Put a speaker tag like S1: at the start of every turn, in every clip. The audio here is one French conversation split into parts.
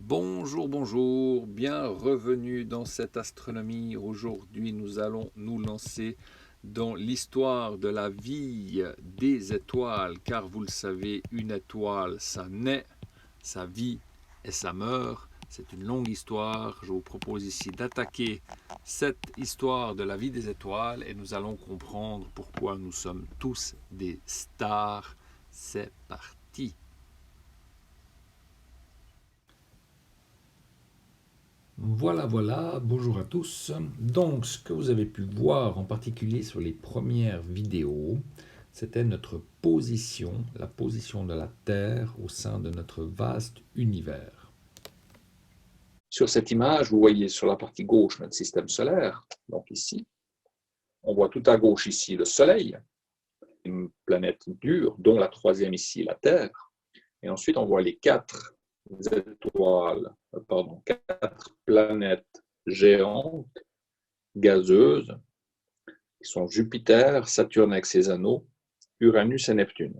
S1: Bonjour, bonjour, bienvenue dans cette astronomie. Aujourd'hui, nous allons nous lancer dans l'histoire de la vie des étoiles, car vous le savez, une étoile, ça naît, ça vit et ça meurt. C'est une longue histoire. Je vous propose ici d'attaquer cette histoire de la vie des étoiles et nous allons comprendre pourquoi nous sommes tous des stars. C'est parti. Voilà, bonjour à tous. Donc, ce que vous avez pu voir en particulier sur les premières vidéos, c'était notre position, la position de la Terre au sein de notre vaste univers. Sur cette image, vous voyez sur la partie gauche notre système solaire, donc ici. On voit tout à gauche ici le Soleil, une planète dure, dont la troisième ici, la Terre. Et ensuite, on voit les quatre planètes géantes, gazeuses, qui sont Jupiter, Saturne avec ses anneaux, Uranus et Neptune.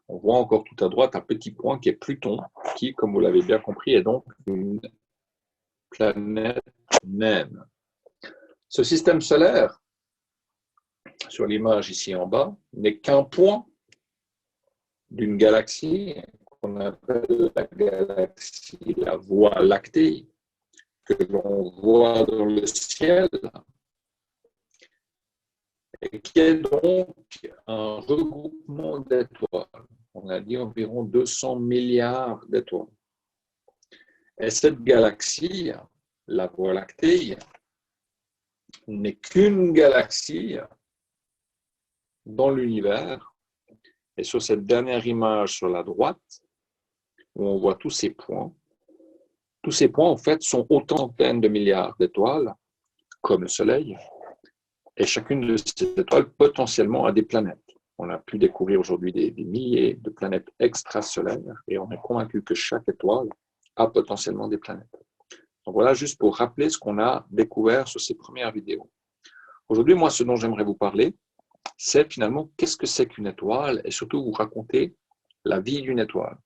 S1: On voit encore tout à droite un petit point qui est Pluton, qui, comme vous l'avez bien compris, est donc une planète naine. Ce système solaire, sur l'image ici en bas, n'est qu'un point d'une galaxie qu'on appelle la galaxie, la Voie lactée, que l'on voit dans le ciel, et qui est donc un regroupement d'étoiles. On a dit environ 200 milliards d'étoiles. Et cette galaxie, la Voie lactée, n'est qu'une galaxie dans l'univers. Et sur cette dernière image sur la droite, où on voit tous ces points en fait sont autant de centaines de milliards d'étoiles, comme le Soleil, et chacune de ces étoiles potentiellement a des planètes. On a pu découvrir aujourd'hui des milliers de planètes extrasolaires et on est convaincu que chaque étoile a potentiellement des planètes. Donc voilà, juste pour rappeler ce qu'on a découvert sur ces premières vidéos. Aujourd'hui, moi, ce dont j'aimerais vous parler, c'est finalement qu'est-ce que c'est qu'une étoile et surtout vous raconter la vie d'une étoile.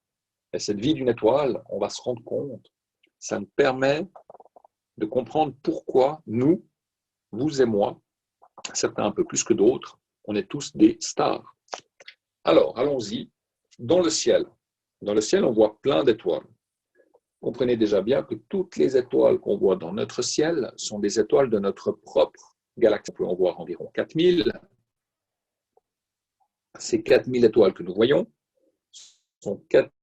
S1: Et cette vie d'une étoile, on va se rendre compte, ça nous permet de comprendre pourquoi nous, vous et moi, certains un peu plus que d'autres, on est tous des stars. Alors, allons-y. Dans le ciel, on voit plein d'étoiles. Comprenez déjà bien que toutes les étoiles qu'on voit dans notre ciel sont des étoiles de notre propre galaxie. On peut en voir environ 4000. Ces 4000 étoiles que nous voyons sont 4000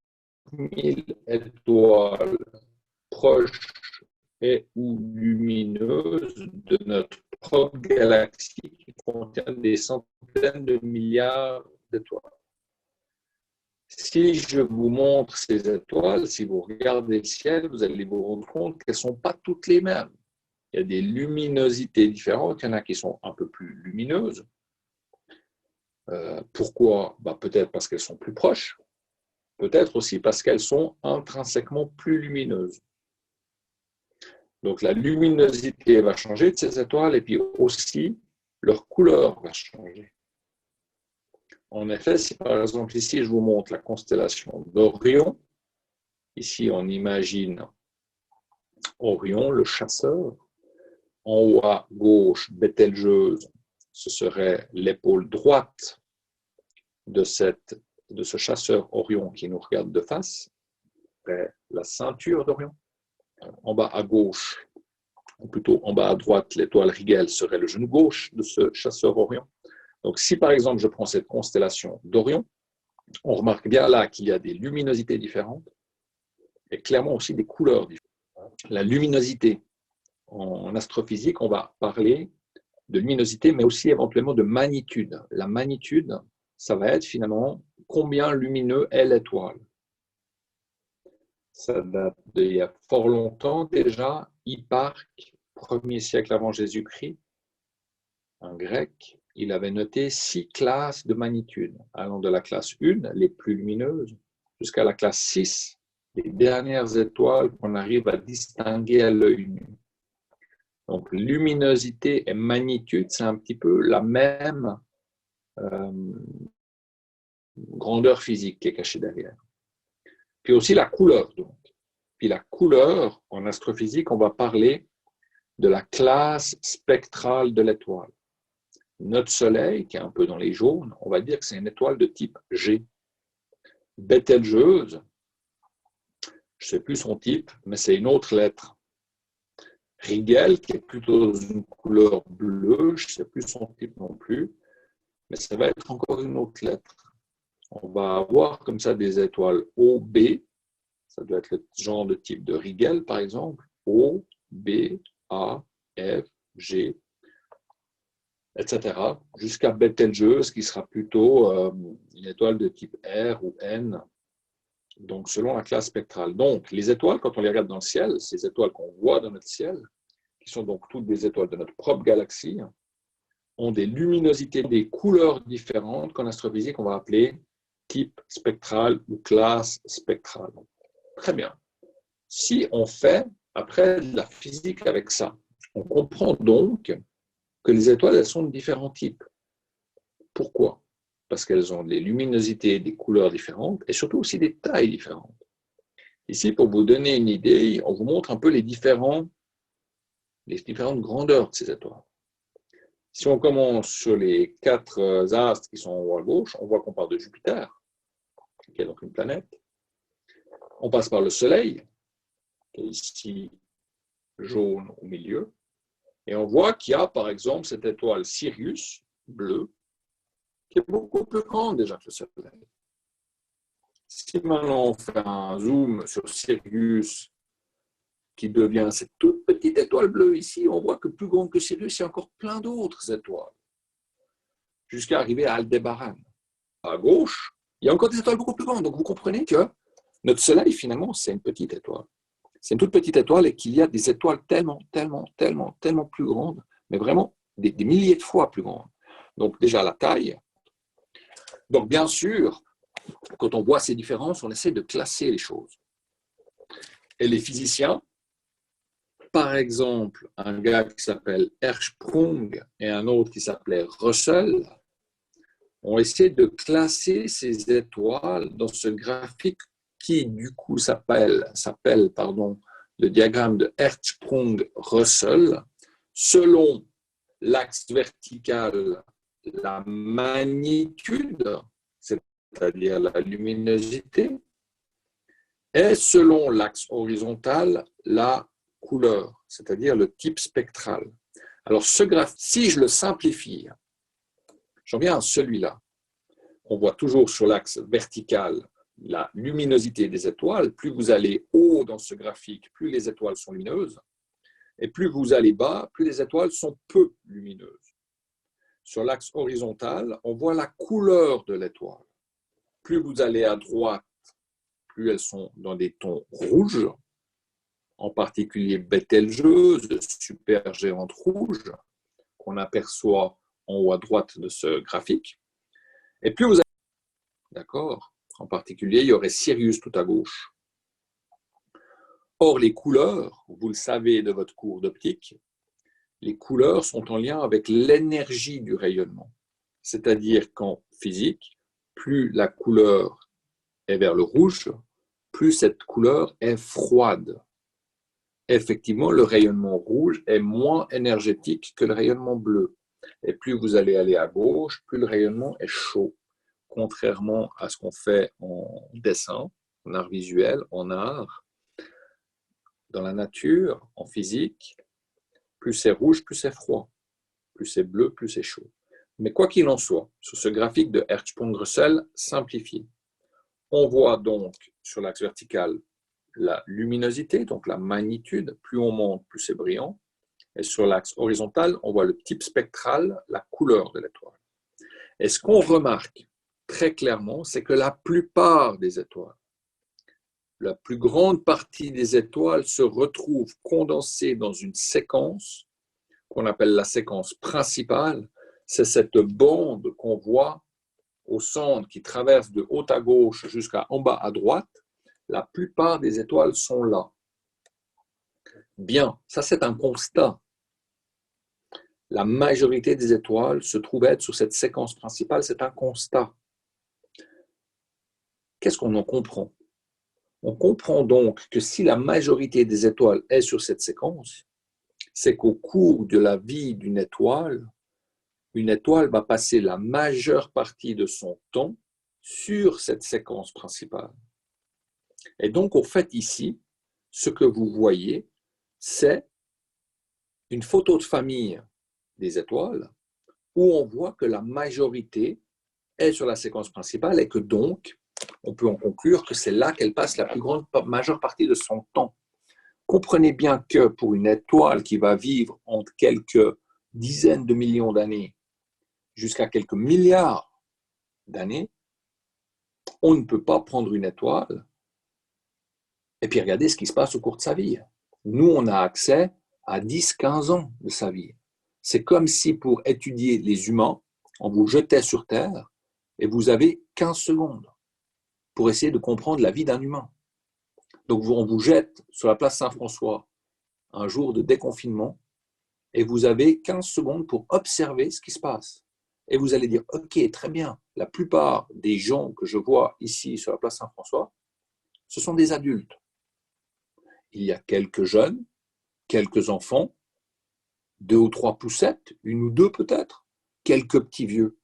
S1: étoiles proches et ou lumineuses de notre propre galaxie qui contient des centaines de milliards d'étoiles. Si je vous montre ces étoiles, si vous regardez le ciel, vous allez vous rendre compte qu'elles ne sont pas toutes les mêmes. Il y a des luminosités différentes, il y en a qui sont un peu plus lumineuses. Pourquoi ? Peut-être parce qu'elles sont plus proches, peut-être aussi parce qu'elles sont intrinsèquement plus lumineuses. Donc la luminosité va changer de ces étoiles et puis aussi leur couleur va changer. En effet, si par exemple ici je vous montre la constellation d'Orion, ici on imagine Orion, le chasseur, en haut à gauche, Bételgeuse, ce serait l'épaule droite de ce chasseur Orion qui nous regarde de face, la ceinture d'Orion. En bas à gauche, ou plutôt en bas à droite, l'étoile Rigel serait le genou gauche de ce chasseur Orion. Donc si par exemple je prends cette constellation d'Orion, on remarque bien là qu'il y a des luminosités différentes et clairement aussi des couleurs différentes. La luminosité, en astrophysique, on va parler de luminosité, mais aussi éventuellement de magnitude. La magnitude, ça va être finalement combien lumineux est l'étoile. Ça date d'il y a fort longtemps déjà. Hipparque, 1er siècle avant Jésus-Christ, un grec, il avait noté 6 classes de magnitude, allant de la classe 1, les plus lumineuses, jusqu'à la classe 6, les dernières étoiles qu'on arrive à distinguer à l'œil nu. Donc, luminosité et magnitude, c'est un petit peu la même grandeur physique qui est cachée derrière. Puis aussi la couleur, donc. Puis la couleur, en astrophysique, on va parler de la classe spectrale de l'étoile. Notre Soleil, qui est un peu dans les jaunes, on va dire que c'est une étoile de type G. Bételgeuse, je ne sais plus son type, mais c'est une autre lettre. Rigel, qui est plutôt dans une couleur bleue, je ne sais plus son type non plus, mais ça va être encore une autre lettre. On va avoir comme ça des étoiles O, B, ça doit être le genre de type de Rigel par exemple, O, B, A, F, G, etc. Jusqu'à Bételgeuse, qui sera plutôt une étoile de type R ou N, donc selon la classe spectrale. Donc les étoiles, quand on les regarde dans le ciel, ces étoiles qu'on voit dans notre ciel, qui sont donc toutes des étoiles de notre propre galaxie, ont des luminosités, des couleurs différentes qu'en astrophysique on va appeler type spectral ou classe spectrale. Très bien. Si on fait après de la physique avec ça, on comprend donc que les étoiles, elles sont de différents types. Pourquoi? Parce qu'elles ont des luminosités, des couleurs différentes et surtout aussi des tailles différentes. Ici, pour vous donner une idée, on vous montre un peu les différentes grandeurs de ces étoiles. Si on commence sur les 4 astres qui sont en haut à gauche, on voit qu'on part de Jupiter, qui est donc une planète. On passe par le Soleil, qui est ici jaune au milieu. Et on voit qu'il y a, par exemple, cette étoile Sirius, bleue, qui est beaucoup plus grande déjà que le Soleil. Si maintenant on fait un zoom sur Sirius, qui devient cette toute petite étoile bleue ici, on voit que plus grande que Sirius, il y a encore plein d'autres étoiles, jusqu'à arriver à Aldébaran. À gauche, il y a encore des étoiles beaucoup plus grandes. Donc vous comprenez que notre Soleil, finalement, c'est une petite étoile. C'est une toute petite étoile et qu'il y a des étoiles tellement plus grandes, mais vraiment des milliers de fois plus grandes. Donc déjà la taille. Donc bien sûr, quand on voit ces différences, on essaie de classer les choses. Et les physiciens, par exemple, un gars qui s'appelle Hertzsprung et un autre qui s'appelait Russell, ont essayé de classer ces étoiles dans ce graphique qui, du coup, s'appelle le diagramme de Hertzsprung-Russell, selon l'axe vertical, la magnitude, c'est-à-dire la luminosité, et selon l'axe horizontal, la couleur, c'est-à-dire le type spectral. Alors, ce graphique, si je le simplifie, j'en viens à celui-là. On voit toujours sur l'axe vertical la luminosité des étoiles. Plus vous allez haut dans ce graphique, plus les étoiles sont lumineuses. Et plus vous allez bas, plus les étoiles sont peu lumineuses. Sur l'axe horizontal, on voit la couleur de l'étoile. Plus vous allez à droite, plus elles sont dans des tons rouges, en particulier Bételgeuse, supergéante rouge, qu'on aperçoit en haut à droite de ce graphique. Et plus vous allez, d'accord, en particulier, il y aurait Sirius tout à gauche. Or, les couleurs, vous le savez de votre cours d'optique, les couleurs sont en lien avec l'énergie du rayonnement. C'est-à-dire qu'en physique, plus la couleur est vers le rouge, plus cette couleur est froide. Effectivement, le rayonnement rouge est moins énergétique que le rayonnement bleu. Et plus vous allez aller à gauche, plus le rayonnement est chaud. Contrairement à ce qu'on fait en dessin, en art visuel, en art, dans la nature, en physique, plus c'est rouge, plus c'est froid. Plus c'est bleu, plus c'est chaud. Mais quoi qu'il en soit, sur ce graphique de Hertzsprung-Russell simplifié, on voit donc sur l'axe vertical la luminosité, donc la magnitude. Plus on monte, plus c'est brillant. Et sur l'axe horizontal, on voit le type spectral, la couleur de l'étoile. Et ce qu'on remarque très clairement, c'est que la plupart des étoiles, la plus grande partie des étoiles se retrouvent condensées dans une séquence qu'on appelle la séquence principale. C'est cette bande qu'on voit au centre qui traverse de haut à gauche jusqu'à en bas à droite. La plupart des étoiles sont là. Bien, ça c'est un constat. La majorité des étoiles se trouvent être sur cette séquence principale, c'est un constat. Qu'est-ce qu'on en comprend? On comprend donc que si la majorité des étoiles est sur cette séquence, c'est qu'au cours de la vie d'une étoile, une étoile va passer la majeure partie de son temps sur cette séquence principale. Et donc, au fait, ici, ce que vous voyez, c'est une photo de famille des étoiles où on voit que la majorité est sur la séquence principale et que donc, on peut en conclure que c'est là qu'elle passe la plus grande majeure partie de son temps. Comprenez bien que pour une étoile qui va vivre entre quelques dizaines de millions d'années jusqu'à quelques milliards d'années, on ne peut pas prendre une étoile et puis regarder ce qui se passe au cours de sa vie. Nous, on a accès à 10-15 ans de sa vie. C'est comme si pour étudier les humains, on vous jetait sur Terre et vous avez 15 secondes pour essayer de comprendre la vie d'un humain. Donc, on vous jette sur la place Saint-François un jour de déconfinement et vous avez 15 secondes pour observer ce qui se passe. Et vous allez dire, ok, très bien, la plupart des gens que je vois ici sur la place Saint-François, ce sont des adultes. Il y a quelques jeunes, quelques enfants, 2 ou 3 poussettes, 1 ou 2 peut-être, quelques petits vieux.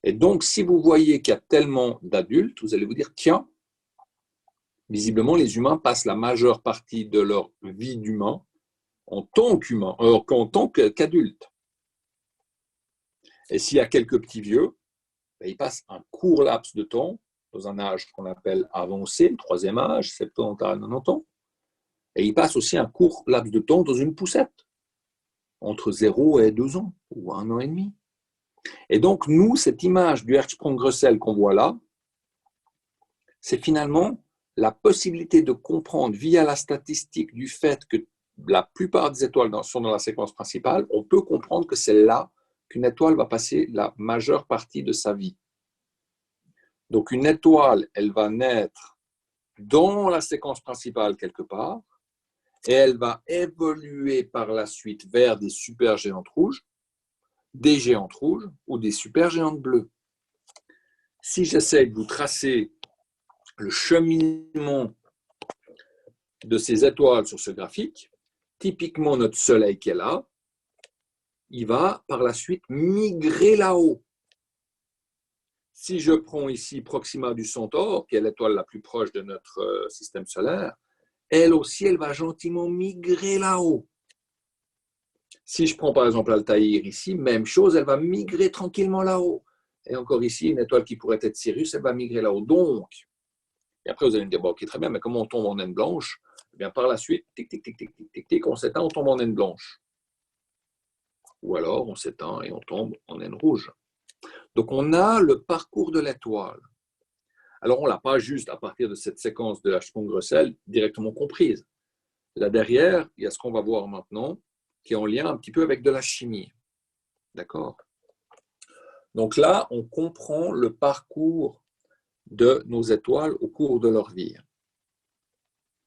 S1: Et donc, si vous voyez qu'il y a tellement d'adultes, vous allez vous dire, tiens, visiblement, les humains passent la majeure partie de leur vie d'humain en tant qu'adultes. Et s'il y a quelques petits vieux, ils passent un court laps de temps dans un âge qu'on appelle avancé, le 3e âge, 70 à 90 ans, et ils passent aussi un court laps de temps dans une poussette, entre 0 et 2 ans, ou 1 an et demi. Et donc, nous, cette image du Hertzsprung-Russell qu'on voit là, c'est finalement la possibilité de comprendre via la statistique du fait que la plupart des étoiles sont dans la séquence principale, on peut comprendre que c'est là qu'une étoile va passer la majeure partie de sa vie. Donc une étoile, elle va naître dans la séquence principale quelque part, et elle va évoluer par la suite vers des supergéantes rouges, des géantes rouges ou des supergéantes bleues. Si j'essaie de vous tracer le cheminement de ces étoiles sur ce graphique, typiquement notre Soleil qui est là, il va par la suite migrer là-haut. Si je prends ici Proxima du Centaure, qui est l'étoile la plus proche de notre système solaire, elle aussi, elle va gentiment migrer là-haut. Si je prends par exemple Altaïr ici, même chose, elle va migrer tranquillement là-haut. Et encore ici, une étoile qui pourrait être Sirius, elle va migrer là-haut. Donc, et après vous allez me dire, bon, ok, très bien, mais comment on tombe en naine blanche? Eh bien, par la suite, tic, tic, tic, tic, tic, tic, tic, on s'éteint, on tombe en naine blanche. Ou alors, on s'éteint et on tombe en naine rouge. Donc, on a le parcours de l'étoile. Alors, on ne l'a pas juste à partir de cette séquence de Hertzsprung-Russell directement comprise. Là derrière, il y a ce qu'on va voir maintenant, qui est en lien un petit peu avec de la chimie. D'accord? Donc là, on comprend le parcours de nos étoiles au cours de leur vie.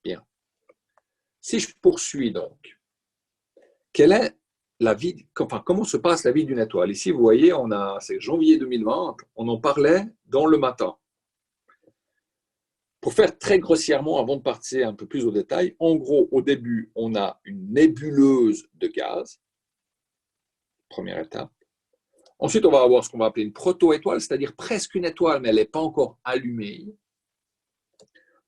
S1: Bien. Si je poursuis donc, quelle est la vie, enfin, comment se passe la vie d'une étoile? Ici, vous voyez, c'est janvier 2020, on en parlait dans le matin. Pour faire très grossièrement, avant de passer un peu plus au détail, en gros, au début, on a une nébuleuse de gaz, première étape. Ensuite, on va avoir ce qu'on va appeler une proto-étoile, c'est-à-dire presque une étoile, mais elle n'est pas encore allumée.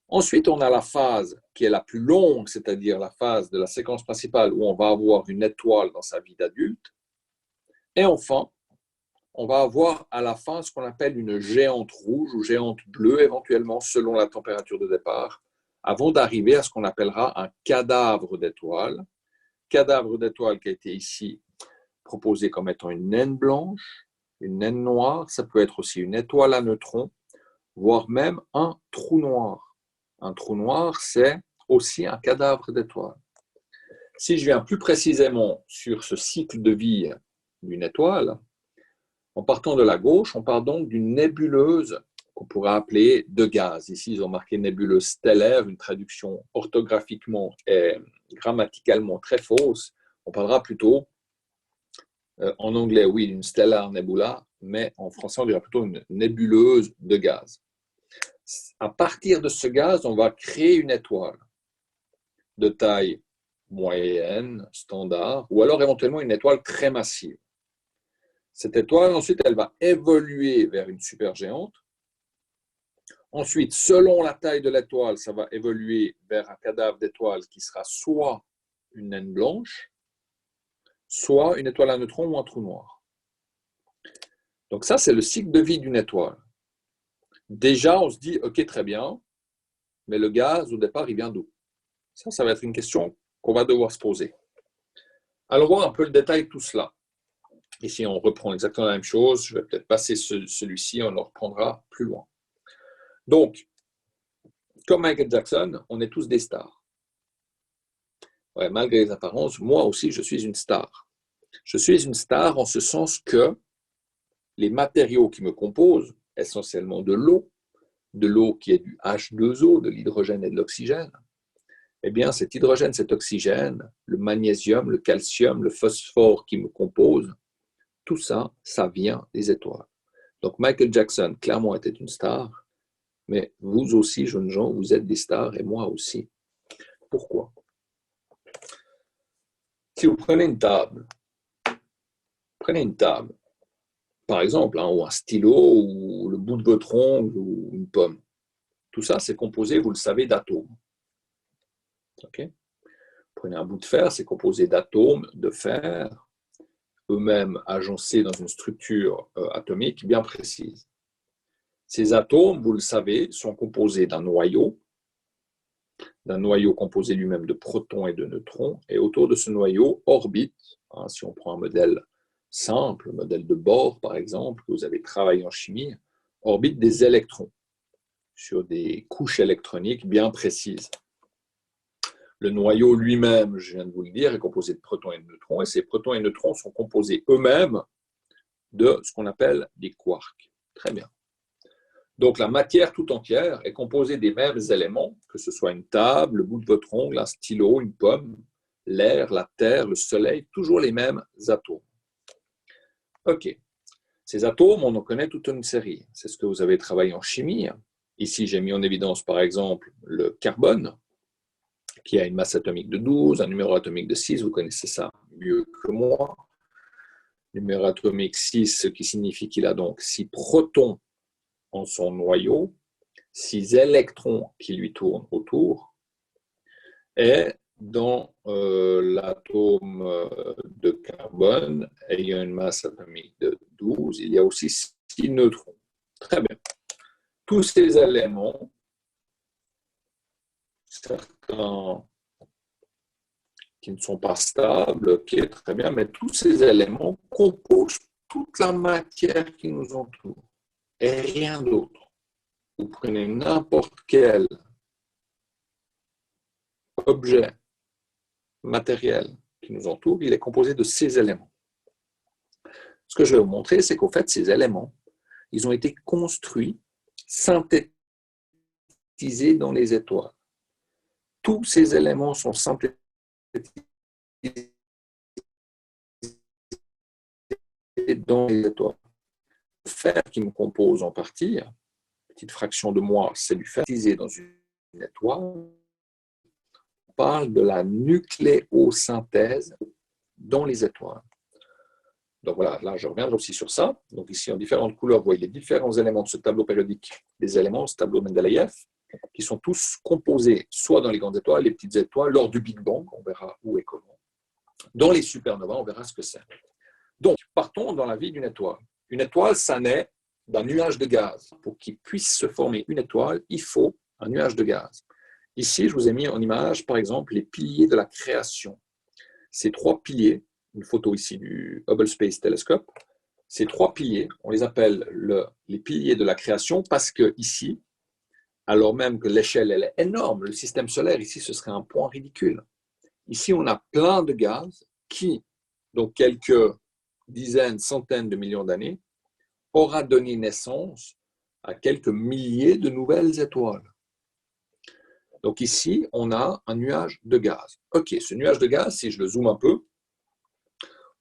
S1: Ensuite, on a la phase qui est la plus longue, c'est-à-dire la phase de la séquence principale où on va avoir une étoile dans sa vie d'adulte. Et enfin, on va avoir à la fin ce qu'on appelle une géante rouge ou géante bleue, éventuellement, selon la température de départ, avant d'arriver à ce qu'on appellera un cadavre d'étoile. Cadavre d'étoile qui a été ici proposé comme étant une naine blanche, une naine noire, ça peut être aussi une étoile à neutrons, voire même un trou noir. Un trou noir, c'est aussi un cadavre d'étoile. Si je viens plus précisément sur ce cycle de vie d'une étoile, en partant de la gauche, on part donc d'une nébuleuse qu'on pourrait appeler de gaz. Ici, ils ont marqué nébuleuse stellaire, une traduction orthographiquement et grammaticalement très fausse. On parlera plutôt, en anglais, oui, d'une stellar nebula, mais en français, on dirait plutôt une nébuleuse de gaz. À partir de ce gaz, on va créer une étoile de taille moyenne, standard, ou alors éventuellement une étoile très massive. Cette étoile, ensuite, elle va évoluer vers une supergéante. Ensuite, selon la taille de l'étoile, ça va évoluer vers un cadavre d'étoile qui sera soit une naine blanche, soit une étoile à neutrons ou un trou noir. Donc ça, c'est le cycle de vie d'une étoile. Déjà, on se dit, ok, très bien, mais le gaz, au départ, il vient d'où? Ça va être une question qu'on va devoir se poser. Alors, voir un peu le détail de tout cela. Ici, on reprend exactement la même chose. Je vais peut-être passer celui-ci, on le reprendra plus loin. Donc, comme Michael Jackson, on est tous des stars. Ouais, malgré les apparences, moi aussi, je suis une star. Je suis une star en ce sens que les matériaux qui me composent, essentiellement de l'eau qui est du H2O, de l'hydrogène et de l'oxygène, eh bien, cet hydrogène, cet oxygène, le magnésium, le calcium, le phosphore qui me composent, tout ça, ça vient des étoiles. Donc, Michael Jackson, clairement, était une star, mais vous aussi, jeunes gens, vous êtes des stars et moi aussi. Pourquoi? Si vous prenez une table, par exemple, ou un stylo, ou le bout de votre ongle, ou une pomme, tout ça, c'est composé, vous le savez, d'atomes. Okay? Prenez un bout de fer, c'est composé d'atomes de fer, eux-mêmes agencés dans une structure atomique bien précise. Ces atomes, vous le savez, sont composés d'un noyau composé lui-même de protons et de neutrons, et autour de ce noyau orbite, si on prend un modèle simple, un modèle de Bohr par exemple, que vous avez travaillé en chimie, orbitent des électrons sur des couches électroniques bien précises. Le noyau lui-même, je viens de vous le dire, est composé de protons et de neutrons, et ces protons et neutrons sont composés eux-mêmes de ce qu'on appelle des quarks. Très bien. Donc la matière tout entière est composée des mêmes éléments, que ce soit une table, le bout de votre ongle, un stylo, une pomme, l'air, la terre, le soleil, toujours les mêmes atomes. Ok. Ces atomes, on en connaît toute une série. C'est ce que vous avez travaillé en chimie. Ici, j'ai mis en évidence, par exemple, le carbone, qui a une masse atomique de 12, un numéro atomique de 6, vous connaissez ça mieux que moi. Numéro atomique 6, ce qui signifie qu'il a donc 6 protons en son noyau, 6 électrons qui lui tournent autour, et dans l'atome de carbone ayant une masse atomique de 12, il y a aussi 6 neutrons. Très bien. Tous ces éléments, certains qui ne sont pas stables, ok, très bien, mais tous ces éléments composent toute la matière qui nous entoure et rien d'autre. Vous prenez n'importe quel objet matériel qui nous entoure, il est composé de ces éléments. Ce que je vais vous montrer, c'est qu'en fait, ces éléments, ils ont été construits, synthétisés dans les étoiles. Tous ces éléments sont synthétisés dans les étoiles. Le fer qui me compose en partie, petite fraction de moi, c'est du fer synthétisé dans une étoile. On parle de la nucléosynthèse dans les étoiles. Donc voilà, là je reviendrai aussi sur ça. Donc ici en différentes couleurs, vous voyez les différents éléments de ce tableau périodique, des éléments, ce tableau Mendeleïev, qui sont tous composés soit dans les grandes étoiles, les petites étoiles, lors du Big Bang, on verra où et comment. Dans les supernovas, on verra ce que c'est. Donc, partons dans la vie d'une étoile. Une étoile, ça naît d'un nuage de gaz. Pour qu'il puisse se former une étoile, il faut un nuage de gaz. Ici, je vous ai mis en image, par exemple, les piliers de la création. Ces 3 piliers, une photo ici du Hubble Space Telescope, ces 3 piliers, on les appelle les piliers de la création parce que ici, alors même que l'échelle elle est énorme, le système solaire ici, ce serait un point ridicule. Ici, on a plein de gaz qui, donc quelques dizaines, centaines de millions d'années, aura donné naissance à quelques milliers de nouvelles étoiles. Donc ici, on a un nuage de gaz. Ok, ce nuage de gaz, si je le zoome un peu,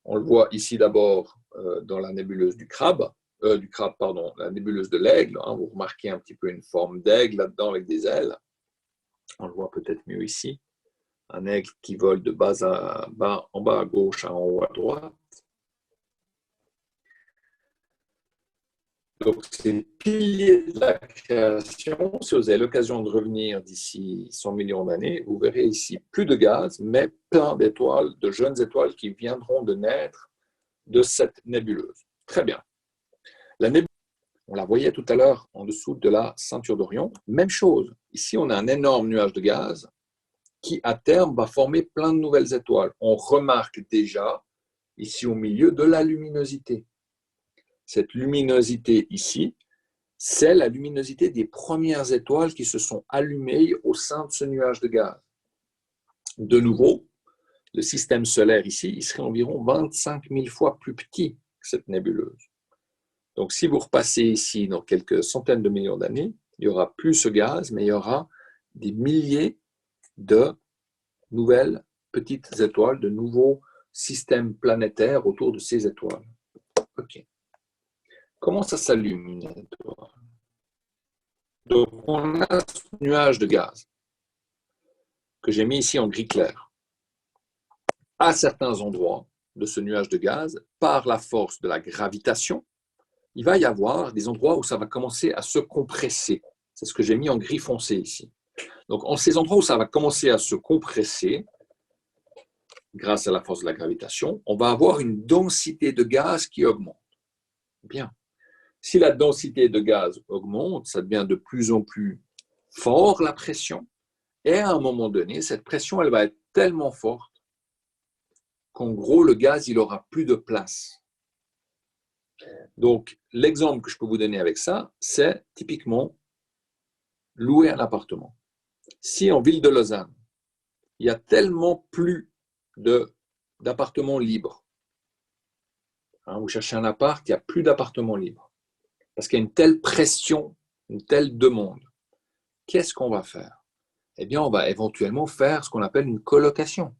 S1: on le voit ici d'abord dans la nébuleuse du Crabe. du crabe, pardon, la nébuleuse de l'aigle. Hein, vous remarquez un petit peu une forme d'aigle là-dedans avec des ailes. On le voit peut-être mieux ici. Un aigle qui vole de bas à bas, en bas à gauche, en haut à droite. Donc, c'est le pilier de la création. Si vous avez l'occasion de revenir d'ici 100 millions d'années, vous verrez ici plus de gaz, mais plein d'étoiles, de jeunes étoiles qui viendront de naître de cette nébuleuse. Très bien. La nébuleuse, on la voyait tout à l'heure en dessous de la ceinture d'Orion. Même chose. Ici, on a un énorme nuage de gaz qui, à terme, va former plein de nouvelles étoiles. On remarque déjà, ici au milieu, de la luminosité. Cette luminosité ici, c'est la luminosité des premières étoiles qui se sont allumées au sein de ce nuage de gaz. De nouveau, le système solaire ici, il serait environ 25 000 fois plus petit que cette nébuleuse. Donc, si vous repassez ici dans quelques centaines de millions d'années, il n'y aura plus ce gaz, mais il y aura des milliers de nouvelles petites étoiles, de nouveaux systèmes planétaires autour de ces étoiles. OK. Comment ça s'allume une étoile? Donc, on a ce nuage de gaz que j'ai mis ici en gris clair. À certains endroits de ce nuage de gaz, par la force de la gravitation, il va y avoir des endroits où ça va commencer à se compresser. C'est ce que j'ai mis en gris foncé ici. Donc, en ces endroits où ça va commencer à se compresser, grâce à la force de la gravitation, on va avoir une densité de gaz qui augmente. Bien. Si la densité de gaz augmente, ça devient de plus en plus fort la pression. Et à un moment donné, cette pression, elle va être tellement forte qu'en gros, le gaz, il n'aura plus de place. Donc, l'exemple que je peux vous donner avec ça, c'est typiquement louer un appartement. Si en ville de Lausanne, il y a tellement plus d'appartements libres, hein, vous cherchez un appart, il n'y a plus d'appartements libres, parce qu'il y a une telle pression, une telle demande, qu'est-ce qu'on va faire? Eh bien, on va éventuellement faire ce qu'on appelle une colocation.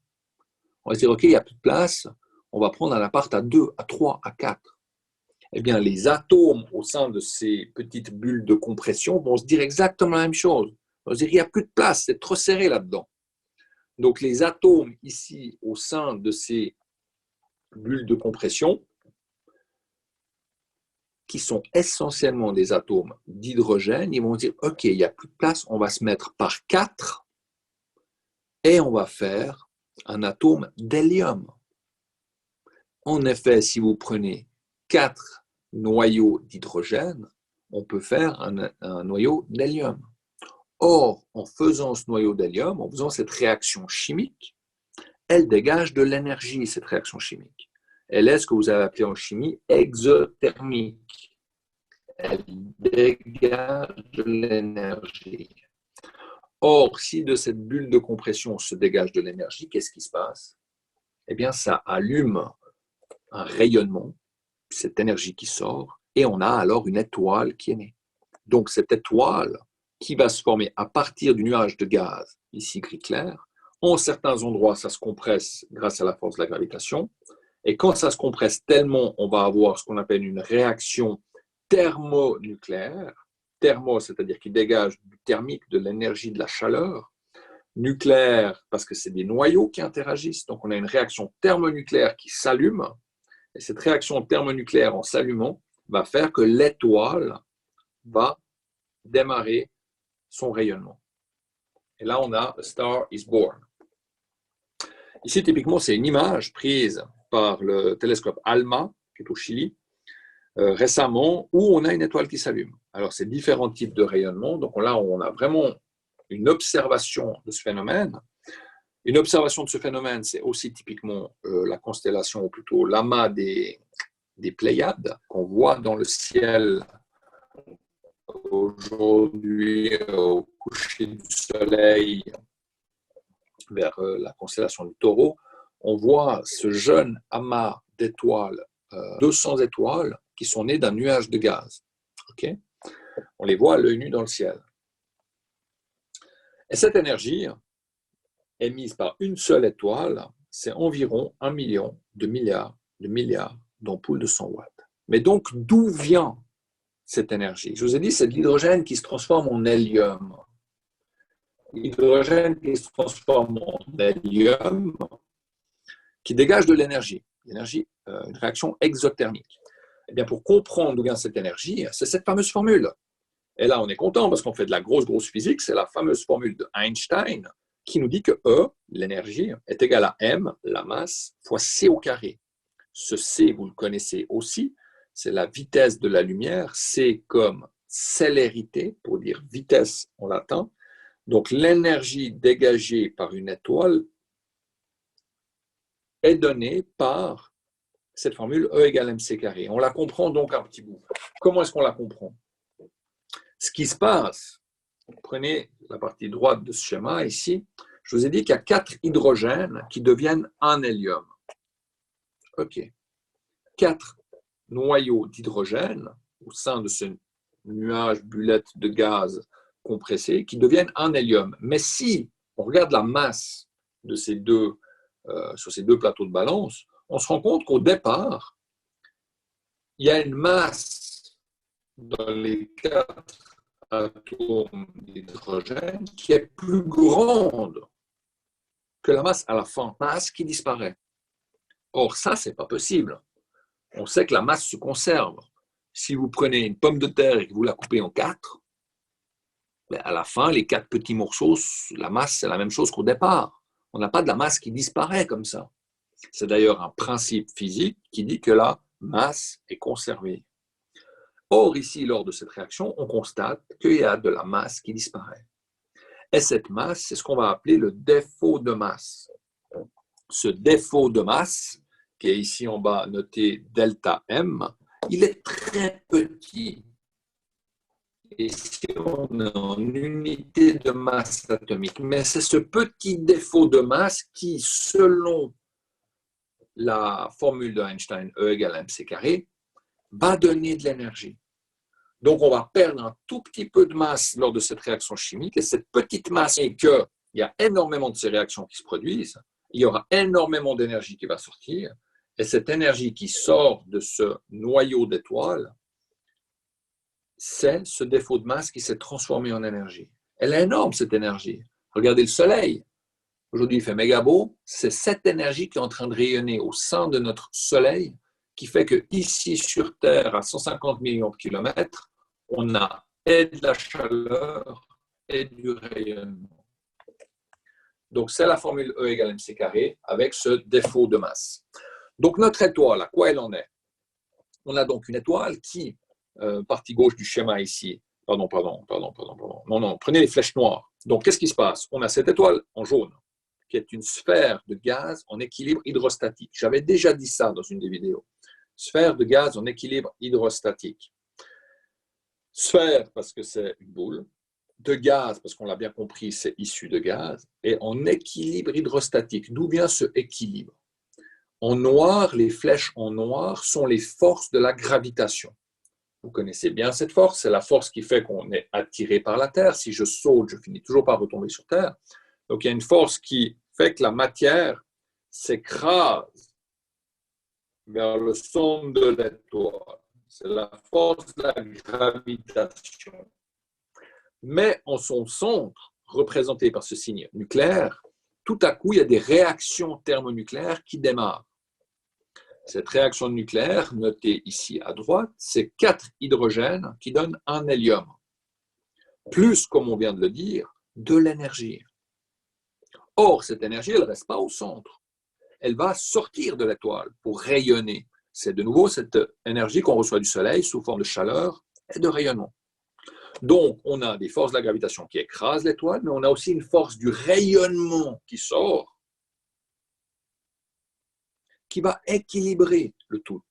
S1: On va se dire, OK, il n'y a plus de place, on va prendre un appart à 2, à 3, à 4. Eh bien, les atomes au sein de ces petites bulles de compression vont se dire exactement la même chose. On va se dire, il n'y a plus de place, c'est trop serré là-dedans. Donc, les atomes ici au sein de ces bulles de compression, qui sont essentiellement des atomes d'hydrogène, ils vont dire, OK, il n'y a plus de place, on va se mettre par 4 et on va faire un atome d'hélium. En effet, si vous prenez 4 noyaux d'hydrogène, on peut faire un noyau d'hélium. Or, en faisant ce noyau d'hélium, en faisant cette réaction chimique, elle dégage de l'énergie, cette réaction chimique. Elle est ce que vous avez appelé en chimie exothermique. Elle dégage de l'énergie. Or, si de cette bulle de compression se dégage de l'énergie, qu'est-ce qui se passe? Eh bien, ça allume un rayonnement, cette énergie qui sort, et on a alors une étoile qui est née. Donc, cette étoile qui va se former à partir du nuage de gaz, ici gris clair, en certains endroits, ça se compresse grâce à la force de la gravitation, et quand ça se compresse tellement, on va avoir ce qu'on appelle une réaction thermonucléaire. Thermo, c'est-à-dire qui dégage du thermique, de l'énergie, de la chaleur. Nucléaire, parce que c'est des noyaux qui interagissent. Donc, on a une réaction thermonucléaire qui s'allume. Et cette réaction thermonucléaire, en s'allumant, va faire que l'étoile va démarrer son rayonnement. Et là, on a A Star is Born. Ici, typiquement, c'est une image prise par le télescope ALMA, qui est au Chili, récemment, où on a une étoile qui s'allume. Alors, c'est différents types de rayonnement. Donc là, on a vraiment une observation de ce phénomène. Une observation de ce phénomène, c'est aussi typiquement la constellation, ou plutôt l'amas des Pléiades, qu'on voit dans le ciel aujourd'hui au coucher du soleil vers la constellation du Taureau. On voit ce jeune amas d'étoiles, 200 étoiles, qui sont nées d'un nuage de gaz. Okay? On les voit à l'œil nu dans le ciel. Et cette énergie émise par une seule étoile, c'est environ 1 million de milliards d'ampoules de 100 watts. Mais donc, d'où vient cette énergie? Je vous ai dit, c'est de l'hydrogène qui se transforme en hélium. L'hydrogène qui se transforme en hélium, qui dégage de l'énergie, une réaction exothermique. Eh bien, pour comprendre d'où vient cette énergie, c'est cette fameuse formule. Et là, on est content parce qu'on fait de la grosse physique. C'est la fameuse formule de Einstein qui nous dit que E, l'énergie, est égale à M, la masse, fois C au carré. Ce C, vous le connaissez aussi, c'est la vitesse de la lumière. C comme célérité, pour dire vitesse en latin. Donc, l'énergie dégagée par une étoile est donnée par cette formule E égale mc carré. On la comprend donc un petit bout. Comment est-ce qu'on la comprend? Ce qui se passe, prenez la partie droite de ce schéma ici, je vous ai dit qu'il y a 4 hydrogènes qui deviennent un hélium. OK. 4 noyaux d'hydrogène au sein de ce nuage bullette de gaz compressé qui deviennent un hélium. Mais si on regarde la masse de ces sur ces deux plateaux de balance, on se rend compte qu'au départ, il y a une masse dans les 4 atomes d'hydrogène qui est plus grande que la masse à la fin, masse qui disparaît. Or, ça, c'est pas possible. On sait que la masse se conserve. Si vous prenez une pomme de terre et que vous la coupez en 4, à la fin, les 4 petits morceaux, la masse, c'est la même chose qu'au départ. On n'a pas de la masse qui disparaît comme ça. C'est d'ailleurs un principe physique qui dit que la masse est conservée. Or, ici, lors de cette réaction, on constate qu'il y a de la masse qui disparaît. Et cette masse, c'est ce qu'on va appeler le défaut de masse. Ce défaut de masse, qui est ici en bas noté delta M, il est très petit. Et si on est en unité de masse atomique, mais c'est ce petit défaut de masse qui, selon la formule d'Einstein, E égale mc carré, va donner de l'énergie. Donc, on va perdre un tout petit peu de masse lors de cette réaction chimique, et cette petite masse, et qu'il y a énormément de ces réactions qui se produisent, il y aura énormément d'énergie qui va sortir, et cette énergie qui sort de ce noyau d'étoiles, c'est ce défaut de masse qui s'est transformé en énergie. Elle est énorme, cette énergie. Regardez le soleil. Aujourd'hui, il fait méga beau. C'est cette énergie qui est en train de rayonner au sein de notre soleil qui fait qu'ici, sur Terre, à 150 millions de kilomètres, on a et de la chaleur et du rayonnement. Donc, c'est la formule E égale mc carré avec ce défaut de masse. Donc, notre étoile, à quoi elle en est? On a donc une étoile qui, partie gauche du schéma ici, non, prenez les flèches noires. Donc, qu'est-ce qui se passe? On a cette étoile en jaune, qui est une sphère de gaz en équilibre hydrostatique. J'avais déjà dit ça dans une des vidéos. Sphère de gaz en équilibre hydrostatique. Sphère, parce que c'est une boule. De gaz, parce qu'on l'a bien compris, c'est issu de gaz. Et en équilibre hydrostatique. D'où vient ce équilibre? En noir, les flèches en noir sont les forces de la gravitation. Vous connaissez bien cette force, c'est la force qui fait qu'on est attiré par la Terre. Si je saute, je finis toujours par retomber sur Terre. Donc il y a une force qui fait que la matière s'écrase vers le centre de l'étoile. C'est la force de la gravitation. Mais en son centre, représenté par ce signe nucléaire, tout à coup, il y a des réactions thermonucléaires qui démarrent. Cette réaction nucléaire, notée ici à droite, c'est 4 hydrogènes qui donnent un hélium. Plus, comme on vient de le dire, de l'énergie. Or, cette énergie, elle ne reste pas au centre. Elle va sortir de l'étoile pour rayonner. C'est de nouveau cette énergie qu'on reçoit du Soleil sous forme de chaleur et de rayonnement. Donc, on a des forces de la gravitation qui écrasent l'étoile, mais on a aussi une force du rayonnement qui sort, qui va équilibrer le tout.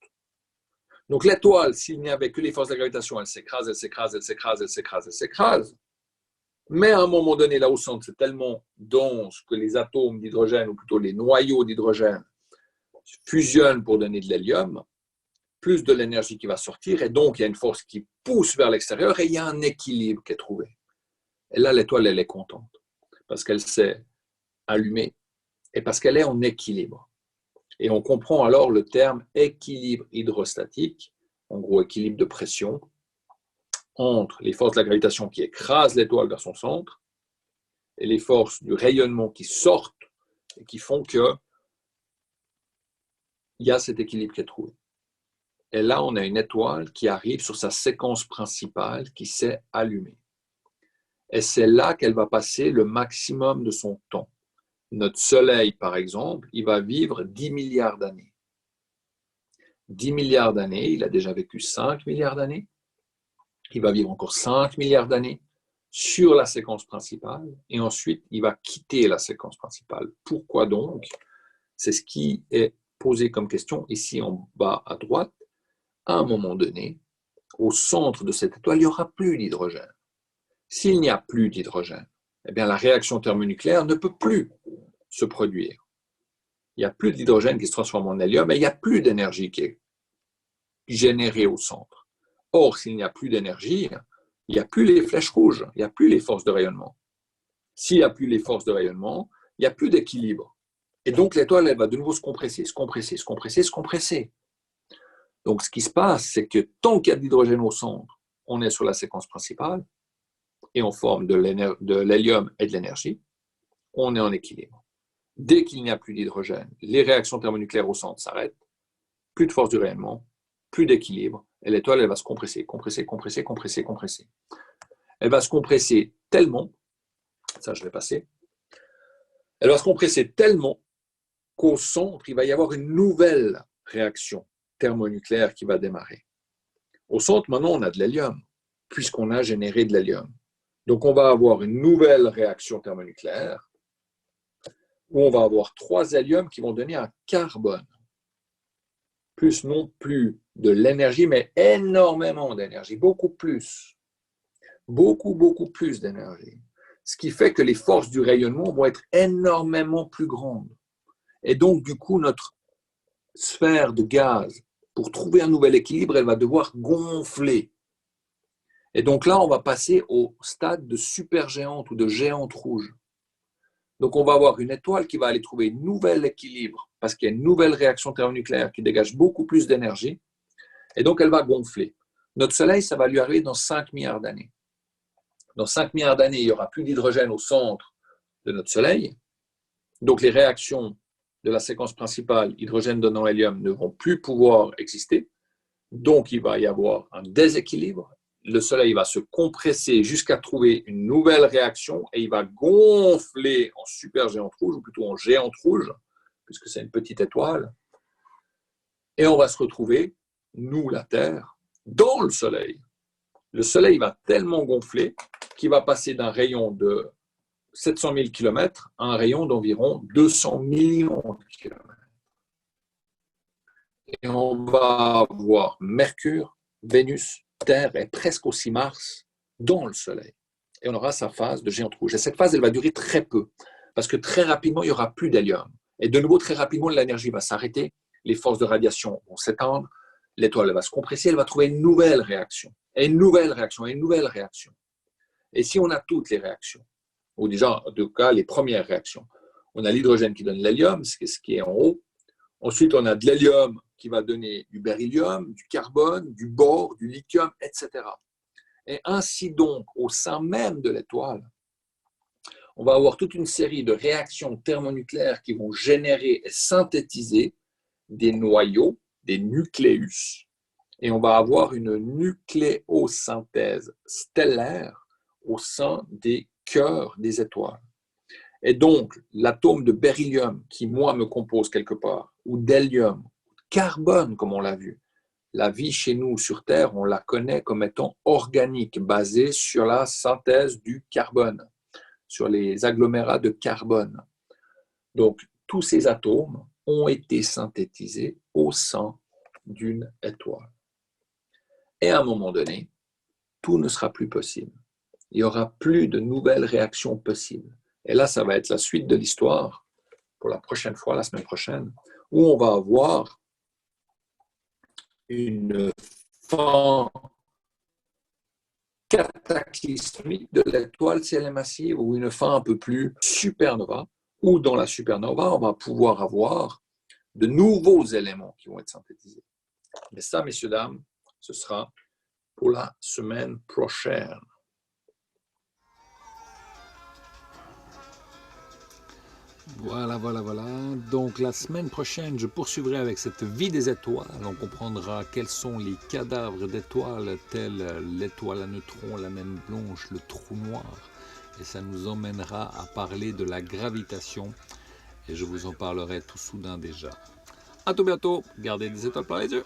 S1: Donc, l'étoile, s'il n'y avait que les forces de la gravitation, elle s'écrase, elle s'écrase, elle s'écrase, elle s'écrase, elle s'écrase. Mais à un moment donné, là au centre, c'est tellement dense que les atomes d'hydrogène, ou plutôt les noyaux d'hydrogène, fusionnent pour donner de l'hélium, plus de l'énergie qui va sortir, et donc il y a une force qui pousse vers l'extérieur, et il y a un équilibre qui est trouvé. Et là, l'étoile, elle est contente, parce qu'elle s'est allumée, et parce qu'elle est en équilibre. Et on comprend alors le terme équilibre hydrostatique en gros équilibre de pression, entre les forces de la gravitation qui écrasent l'étoile vers son centre et les forces du rayonnement qui sortent et qui font qu'il y a cet équilibre qui est trouvé. Et là, on a une étoile qui arrive sur sa séquence principale qui s'est allumée. Et c'est là qu'elle va passer le maximum de son temps. Notre Soleil, par exemple, il va vivre 10 milliards d'années. 10 milliards d'années, il a déjà vécu 5 milliards d'années. Il va vivre encore 5 milliards d'années sur la séquence principale et ensuite, il va quitter la séquence principale. Pourquoi donc? C'est ce qui est posé comme question ici en bas à droite. À un moment donné, au centre de cette étoile, il n'y aura plus d'hydrogène. S'il n'y a plus d'hydrogène, eh bien, la réaction thermonucléaire ne peut plus se produire. Il n'y a plus d'hydrogène qui se transforme en hélium et il n'y a plus d'énergie qui est générée au centre. Or, s'il n'y a plus d'énergie, il n'y a plus les flèches rouges, il n'y a plus les forces de rayonnement. S'il n'y a plus les forces de rayonnement, il n'y a plus d'équilibre. Et donc, l'étoile, elle va de nouveau se compresser, se compresser, se compresser, se compresser. Donc, ce qui se passe, c'est que tant qu'il y a de l'hydrogène au centre, on est sur la séquence principale et on forme de l'hélium et de l'énergie, on est en équilibre. Dès qu'il n'y a plus d'hydrogène, les réactions thermonucléaires au centre s'arrêtent, plus de force du rayonnement, plus d'équilibre, et l'étoile, elle va se compresser, compresser, compresser, compresser, compresser. Elle va se compresser tellement, ça je vais passer, elle va se compresser tellement qu'au centre, il va y avoir une nouvelle réaction thermonucléaire qui va démarrer. Au centre, maintenant, on a de l'hélium, puisqu'on a généré de l'hélium. Donc, on va avoir une nouvelle réaction thermonucléaire où on va avoir 3 héliums qui vont donner un carbone. Plus non plus de l'énergie, mais énormément d'énergie, beaucoup plus d'énergie. Ce qui fait que les forces du rayonnement vont être énormément plus grandes. Et donc, du coup, notre sphère de gaz, pour trouver un nouvel équilibre, elle va devoir gonfler. Et donc là, on va passer au stade de supergéante ou de géante rouge. Donc, on va avoir une étoile qui va aller trouver un nouvel équilibre parce qu'il y a une nouvelle réaction thermonucléaire qui dégage beaucoup plus d'énergie. Et donc, elle va gonfler. Notre Soleil, ça va lui arriver dans 5 milliards d'années. Dans 5 milliards d'années, il n'y aura plus d'hydrogène au centre de notre Soleil. Donc, les réactions de la séquence principale, hydrogène donnant hélium, ne vont plus pouvoir exister. Donc, il va y avoir un déséquilibre. Le Soleil va se compresser jusqu'à trouver une nouvelle réaction et il va gonfler en supergéante rouge, ou plutôt en géante rouge, puisque c'est une petite étoile. Et on va se retrouver, nous, la Terre, dans le Soleil. Le Soleil va tellement gonfler qu'il va passer d'un rayon de 700 000 km à un rayon d'environ 200 millions de km. Et on va voir Mercure, Vénus, Terre et presque aussi Mars dans le Soleil. Et on aura sa phase de géante rouge. Et cette phase, elle va durer très peu, parce que très rapidement, il n'y aura plus d'hélium. Et de nouveau, très rapidement, l'énergie va s'arrêter, les forces de radiation vont s'éteindre, l'étoile va se compresser, elle va trouver une nouvelle réaction, et une nouvelle réaction, et une nouvelle réaction. Et si on a toutes les réactions, ou déjà, en tout cas, les premières réactions, on a l'hydrogène qui donne l'hélium, ce qui est en haut. Ensuite, on a de l'hélium qui va donner du beryllium, du carbone, du bore, du lithium, etc. Et ainsi donc, au sein même de l'étoile, on va avoir toute une série de réactions thermonucléaires qui vont générer et synthétiser des noyaux, des nucléus, et on va avoir une nucléosynthèse stellaire au sein des cœurs des étoiles. Et donc, l'atome de beryllium qui, moi, me compose quelque part, ou d'hélium, carbone, comme on l'a vu, la vie chez nous sur Terre, on la connaît comme étant organique, basée sur la synthèse du carbone, sur les agglomérats de carbone. Donc, tous ces atomes ont été synthétisés au sein d'une étoile. Et à un moment donné, tout ne sera plus possible. Il n'y aura plus de nouvelles réactions possibles. Et là, ça va être la suite de l'histoire pour la prochaine fois, la semaine prochaine, où on va avoir une fin cataclysmique de l'étoile si elle est massive, ou une fin un peu plus supernova, où dans la supernova, on va pouvoir avoir de nouveaux éléments qui vont être synthétisés. Mais ça, messieurs, dames, Ce sera pour la semaine prochaine.
S2: Voilà. Donc la semaine prochaine, je poursuivrai avec cette vie des étoiles. On comprendra quels sont les cadavres d'étoiles, tels l'étoile à neutrons, la naine blanche, le trou noir. Et ça nous emmènera à parler de la gravitation. Et je vous en parlerai tout soudain déjà. À tout bientôt. Gardez des étoiles par les yeux.